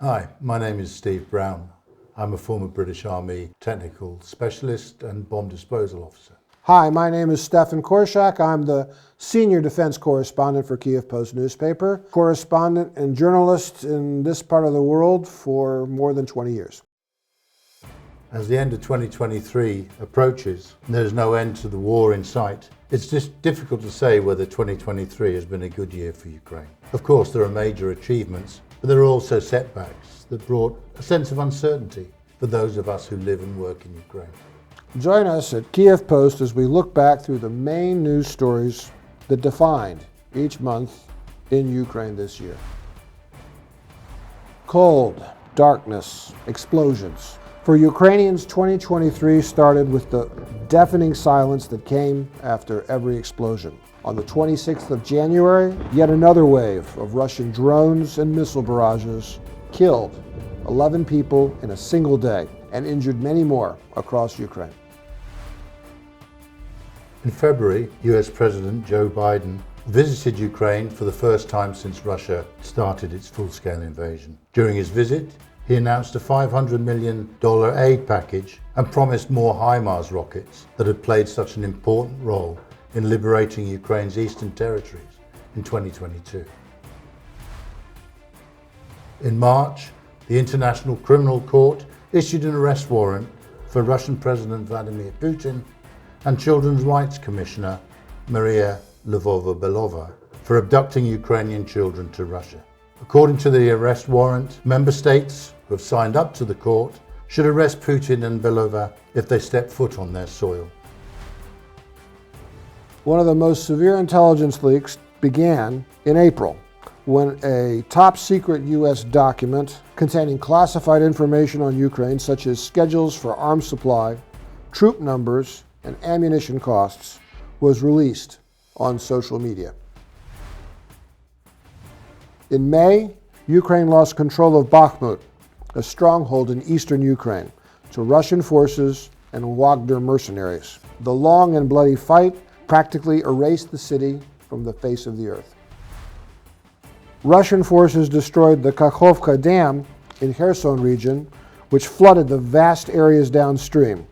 Hi, my name is Steve Brown. I'm a former British Army technical specialist and bomb disposal officer. Hi, my name is Stefan Korshak. I'm the senior defense correspondent for Kyiv Post newspaper, correspondent and journalist in this part of the world for more than 20 years. As the end of 2023 approaches, and there's no end to the war in sight, it's just difficult to say whether 2023 has been a good year for Ukraine. Of course, there are major achievements, but there are also setbacks that brought a sense of uncertainty for those of us who live and work in Ukraine. Join us at Kyiv Post as we look back through the main news stories that defined each month in Ukraine this year. Cold, darkness, explosions. For Ukrainians, 2023 started with the deafening silence that came after every explosion. On the 26th of January, yet another wave of Russian drones and missile barrages killed 11 people in a single day and injured many more across Ukraine. In February, US President Joe Biden visited Ukraine for the first time since Russia started its full-scale invasion. During his visit, he announced a $500 million aid package and promised more HIMARS rockets that had played such an important role in liberating Ukraine's eastern territories in 2022. In March, the International Criminal Court issued an arrest warrant for Russian President Vladimir Putin and Children's Rights Commissioner Maria Lvova-Belova for abducting Ukrainian children to Russia. According to the arrest warrant, member states who have signed up to the court should arrest Putin and Belova if they step foot on their soil. One of the most severe intelligence leaks began in April when a top-secret U.S. document containing classified information on Ukraine, such as schedules for arms supply, troop numbers, and ammunition costs, was released on social media. In May, Ukraine lost control of Bakhmut, a stronghold in eastern Ukraine, to Russian forces and Wagner mercenaries. The long and bloody fight practically erased the city from the face of the earth. Russian forces destroyed the Kakhovka Dam in Kherson region, which flooded the vast areas downstream.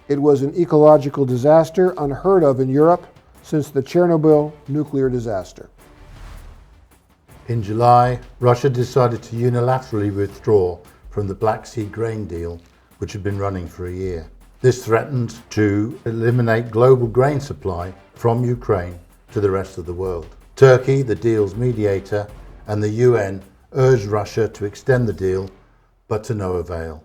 It was an ecological disaster unheard of in Europe since the Chernobyl nuclear disaster. In July, Russia decided to unilaterally withdraw from the Black Sea grain deal, which had been running for a year. This threatened to eliminate global grain supply from Ukraine to the rest of the world. Turkey, the deal's mediator, and the UN urged Russia to extend the deal, but to no avail.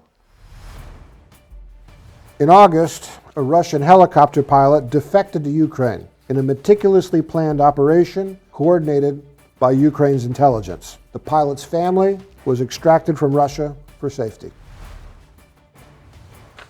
In August, a Russian helicopter pilot defected to Ukraine in a meticulously planned operation coordinated by Ukraine's intelligence. The pilot's family was extracted from Russia for safety.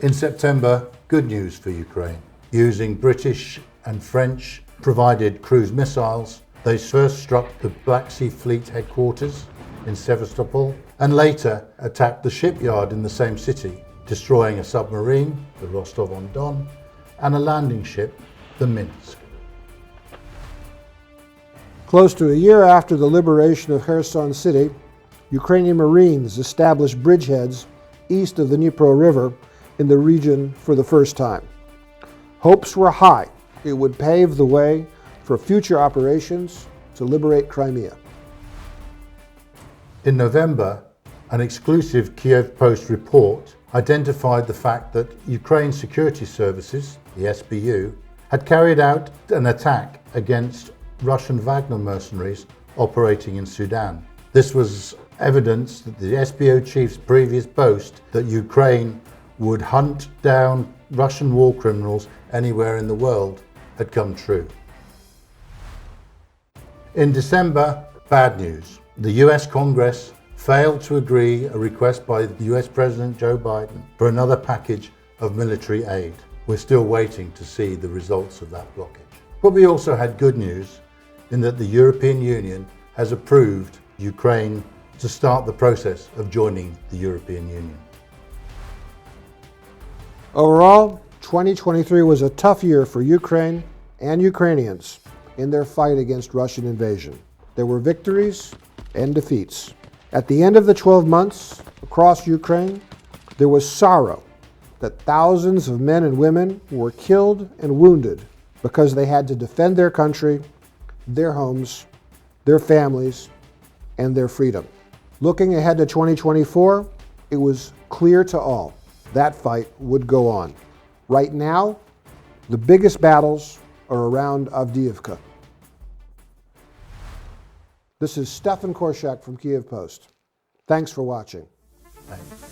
In September, good news for Ukraine. Using British and French provided cruise missiles, they first struck the Black Sea Fleet headquarters in Sevastopol and later attacked the shipyard in the same city, destroying a submarine, the Rostov-on-Don, and a landing ship, the Minsk. Close to a year after the liberation of Kherson City, Ukrainian Marines established bridgeheads east of the Dnipro River in the region for the first time. Hopes were high. It would pave the way for future operations to liberate Crimea. In November, an exclusive Kyiv Post report identified the fact that Ukraine's security services, the SBU, had carried out an attack against Russian Wagner mercenaries operating in Sudan. This was evidence that the SBU chief's previous boast that Ukraine would hunt down Russian war criminals anywhere in the world had come true. In December, bad news. The US Congress failed to agree a request by the US President Joe Biden for another package of military aid. We're still waiting to see the results of that blockage. But we also had good news in that the European Union has approved Ukraine to start the process of joining the European Union. Overall, 2023 was a tough year for Ukraine and Ukrainians in their fight against Russian invasion. There were victories and defeats. At the end of the 12 months across Ukraine, there was sorrow that thousands of men and women were killed and wounded because they had to defend their country, their homes, their families, and their freedom. Looking ahead to 2024, it was clear to all that fight would go on. Right now, the biggest battles are around Avdiivka. This is Stefan Korshak from Kyiv Post. Thanks for watching. Thanks.